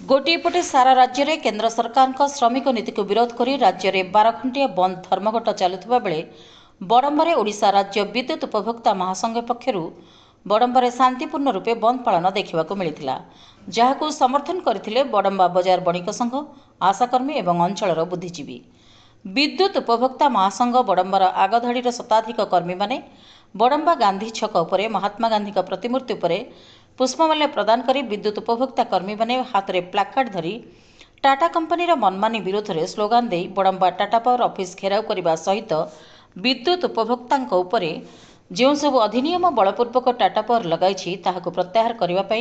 गोटे पटे सारा राज्य में केंद्र सरकार श्रमिक नीति को विरोध कर राज्य में 12 घंटिया बंद धर्मघट चलुवा बेले बड़म्बारे ओडिशा राज्य विद्युत उपभोक्ता महासंघ पक्षर बड़म्बारे शांतिपूर्ण रूपे बंद पालन देखा मिलता जहां समर्थन करते बड़म्बा बजार बणिक संघ आशाकर्मी और अंचल बुद्धिजीवी। विद्युत उपभोक्ता महासंघ बड़म्बार आगधाड़ीर शताधिक कर्मी माने बड़म्बा गांधी छक उपरे महात्मा गांधी प्रतिमूर्ति उपरे पुष्पमाल्य प्रदान करी विद्युत उपभोक्ता कर्मी माने हाथ में प्लाकार्ड धरी टाटा कंपनी मनमानी विरोध में स्लोगान दे बड़म्बा टाटा पावर ऑफिस घेराव करने सहित विद्युत उपभोक्ता उपरे जो सब अधिनियम बलपूर्वक टाटा पावर लगाई ताहाको प्रत्याहार करने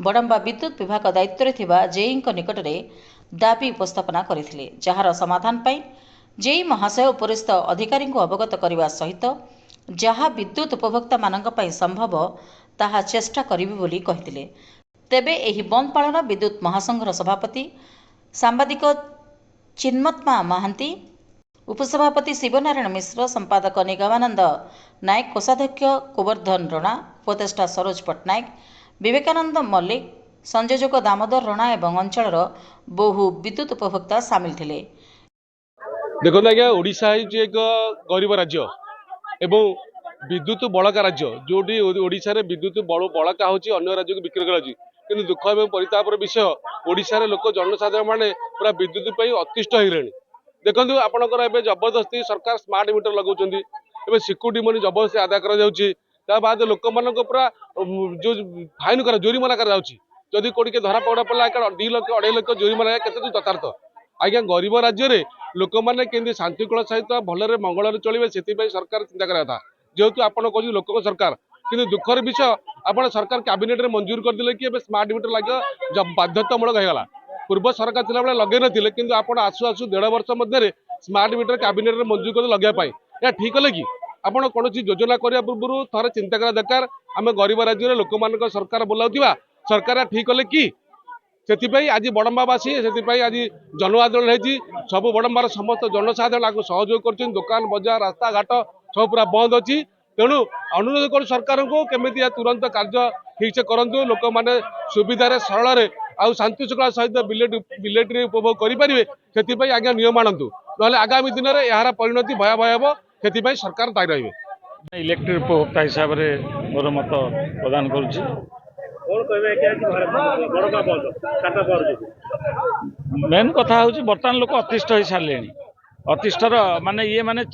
बड़म्बा विद्युत विभाग दायित्व में जेई निकट में दाबी उपस्थापना करथिले जहार समाधान पाई जेई महाशय उपरिस्थ अधिकारी अवगत करने सहित जहाँ विद्युत उपभोक्ता मानक पई संभव ताहा चेष्टा करिबे बोली कहिथिले। तेबे एही बंद पालन विद्युत महासंघर सभापति सांबादिक चिन्मत्मा महांती, उपसभापति शिवनारायण मिश्र, संपादक निगमानंद नायक, कोषाध्यक्ष गोवर्धन रणा, उपदेष्टा सरोज पट्टनायक, विवेकानंद मल्लिक, संयोजक दामोदर रणा एवं अंचल बहु विद्युत उपभोक्ता सामिल थे। देखो आज्ञा ओडिशा एक गरीब राज्य एवं विद्युत बड़का राज्य जोटी ओडिशा रे विद्युत बड़का होची अन्य राज्य को बिक्री कराची किंतु दुख एवं परितापर विषय ओडिशा रे लोक जनसाधारण माने पूरा विद्युत पे अतिष्ठ होइरानी। देखंतु आपनकर एबे जबरदस्ती सरकार स्मार्ट मीटर लगाउचंदी एबे सिक्युरिटी मनी जबरदस्ती आदा करा जाउची ता बाद लोक मानक पूरा जो फाइन करा जोरिमाना करा जाउची जदि कोडी के धरा पड़ा पला 2 लाख 2.5 लाख जोरिमाना केते तथार्थ आज्ञा गरीब राज्य रे लोक माने केंदी शांतिकूल सहित भलरे मंगलरे चलिबे सेति सरकार चिंता करा था जेहेतु आपन कहू लोक सरकार किंतु दुखर विषय आपन सरकार कैबिनेट रे मंजूर कर दिले कि स्मार्ट मीटर लगे जब बाध्यतामूलक होगला पूर्व सरकार थिला बेले लगे नथिले किंतु आपन आसु आसु 1.5 वर्ष मध्ये स्मार्ट मीटर कैबिनेट रे मंजूर कर लगे पाई या ठीक है कि आपन कोनोसी योजना करिया पूर्व थरे चिंता करा दरकार आमे गरीब राज्य रे लोक मानक सरकार बोलाउतिबा सरकार ठीक है कि से आज बड़म्बावासी से आज जन आंदोलन है सब बड़म्बार समस्त जनसाधारण सहयोग कर दुकान बजार रास्ता घाट सब पूरा बंद अच्छी तेणु अनुरोध कर सरकार को केमी तुरंत कार्य ठीक से करूँ लोक मैंने सुविधार सरल आउ शांति श्रृंखला सहित बिलेट उपभोग करेंगे से आज्ञा नियम आणतु ना आगामी दिन में यार परिणति भयावह हे सरकार दायी रही। इलेक्ट्रिक उपभोक्ता हिसाब से मोर मत प्रदान करुच्ची मेन कथा हूँ बर्तमान लोक अतिष्ठ हो सारे अतिष्ठर माने ये माने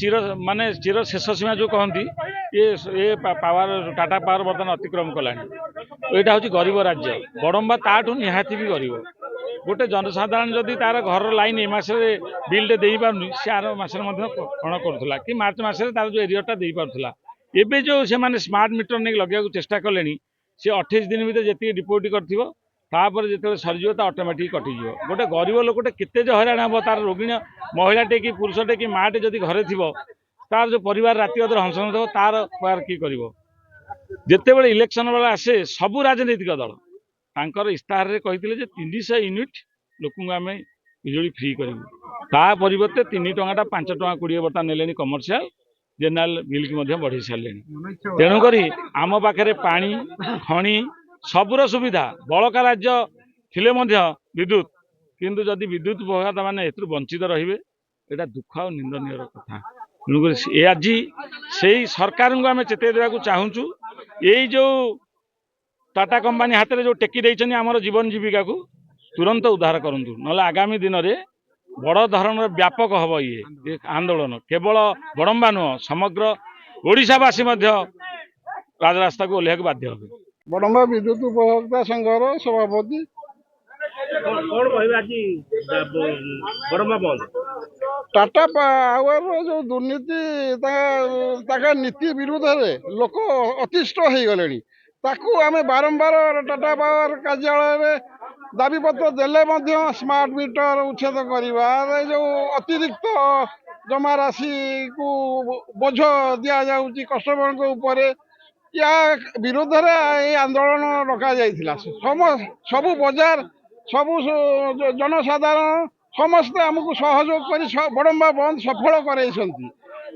चिर शेष सीमा जो कहती ये पावर टाटा पावर बर्तमान अतिक्रम कला यहाँ हूँ गरीब राज्य बड़म्बा ताठू निहाती भी गरीब गोटे जनसाधारण जदि तार घर लाइन ए मसरे बिल दे पार सी आर मसरे कण करूला कि मार्च मसरे तार जो एरियाटा दे पार्ला एवं जो से माने स्मार्ट मीटर नहीं लगे चेष्टा कले सी 28 दिन भर जी डिपोजिट कर जो सरीज ऑटोमेटिक कटिज गोटे गरीब लोकटे केते जो हराण हम तार रोगिणी महिलाटे कि पुरुषटे कि माटे जदि घरे थी तार जो परिवार राति अदर हंसन थो तार पार कि जिते बड़े इलेक्शन बेला आसे सबू राजनीतिक दल तांकर इस्ताहार रे कहिथिले जे 300 यूनिट लोक आम बिजुली फ्री करूँ ता परिवर्ते 3 टंका 5 टंका 20 बर्तमान नेले कमर्शियल जेनेल बिल की बढ़ी सारे तेणुक आम पाखे पानी खनि सबुर सुविधा बड़का राज्य थिले विद्युत किंतु जदि विद्युत उपभोक्ता मैंने वंचित रे यहाँ दुख और निंदनीय कथा तेणुक आज से सरकार को आम चेत देवाक चाहूँ यही जो टाटा कंपनी हाथ में जो टेकी देइछनी आमर जीवन जीविका को तुरंत उद्धार करूँ ना आगामी दिन में बड़ धरण व्यापक हम ये आंदोलन केवल बड़म्बा नुह समग्र ओडिशावासी राजरास्ता को ओह्लैक बाध्य हे। बड़म्बा विद्युत उपभोक्ता संघर सभापति टाटा पावर जो दुर्नीति नीति विरुद्ध में लोक अतिष्ठ हो गले आम बारंबार टाटा पावर कार्यालय दाबीपत्र देले स्मार्ट मीटर उच्छेद करवा जो अतिरिक्त जमा राशि को बोझ दि जाऊँगी कस्टमर के ऊपर या विरोध में आंदोलन रखा जाइथिला सबु बजार सबु जनसाधारण समस्ते आमको सहयोग कर बड़म्बा बंद सफल कराइछंती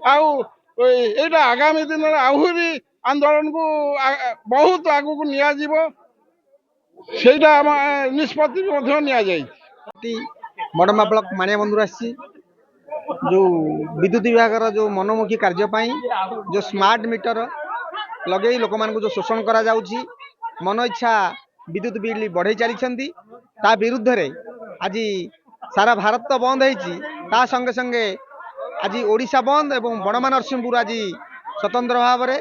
आउटा आगामी दिन में आहुरी आंदोलन को बहुत आगू को निया जीवो ସେଇଟା ଆମ ନିଷ୍ପତ୍ତି ମଧ୍ୟ ନିଆଯାଇଛି। ବଡ଼ମ୍ବା ବ୍ଲକ ମାଣିଆ ବନ୍ଧୁରୁ ଆସିଛି ଯେଉଁ ବିଦ୍ୟୁତ ବିଭାଗର ଯେଉଁ ମନୋମୁଖୀ କାର୍ଯ୍ୟ ପାଇଁ ଯେଉଁ ସ୍ମାର୍ଟ ମିଟର ଲଗେଇ ଲୋକମାନଙ୍କୁ ଯେଉଁ ଶୋଷଣ କରାଯାଉଛି, ମନ ଇଚ୍ଛା ବିଦ୍ୟୁତ ବିଲ୍ ବଢ଼େଇ ଚାଲିଛନ୍ତି, ତା ବିରୁଦ୍ଧରେ ଆଜି ସାରା ଭାରତ ତ ବନ୍ଦ ହେଇଛି, ତା ସଙ୍ଗେ ସଙ୍ଗେ ଆଜି ଓଡ଼ିଶା ବନ୍ଦ ଏବଂ ବଡ଼ମ୍ବା ନରସିଂହପୁର ଆଜି ସ୍ୱତନ୍ତ୍ର ଭାବରେ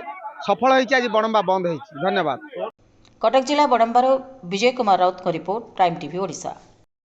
ସଫଳ ହେଇଛି। ଆଜି ବଡ଼ମ୍ବା ବନ୍ଦ ହେଇଛି। ଧନ୍ୟବାଦ। କଟକ ଜିଲ୍ଲା ବଡ଼ମ୍ବାର ବିଜୟ କୁମାର ରାଉତଙ୍କ ରିପୋର୍ଟ, ପ୍ରାଇମ୍ ଟିଭି ଓଡ଼ିଶା।